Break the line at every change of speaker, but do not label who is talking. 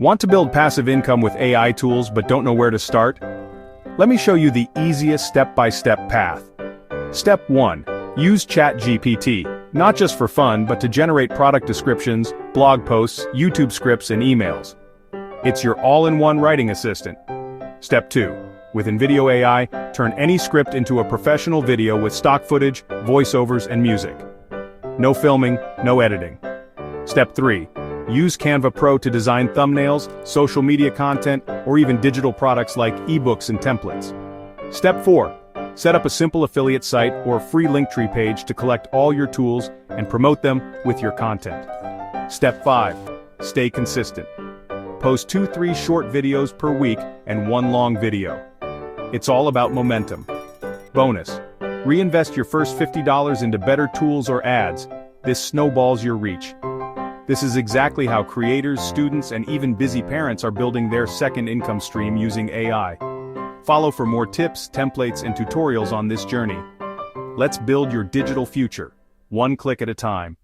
Want to build passive income with AI tools but don't know where to start? Let me show you the easiest step-by-step path. Step 1. Use ChatGPT, not just for fun but to generate product descriptions, blog posts, YouTube scripts and emails. It's your all-in-one writing assistant. Step 2. With InVideo AI, turn any script into a professional video with stock footage, voiceovers and music. No filming, no editing. Step 3. Use Canva Pro to design thumbnails, social media content, or even digital products like ebooks and templates. Step 4. Set up a simple affiliate site or free Linktree page to collect all your tools and promote them with your content. Step 5. Stay consistent. Post 2-3 short videos per week and one long video. It's all about momentum. Bonus. Reinvest your first $50 into better tools or ads. This snowballs your reach. This is exactly how creators, students, and even busy parents are building their second income stream using AI. Follow for more tips, templates, and tutorials on this journey. Let's build your digital future, one click at a time.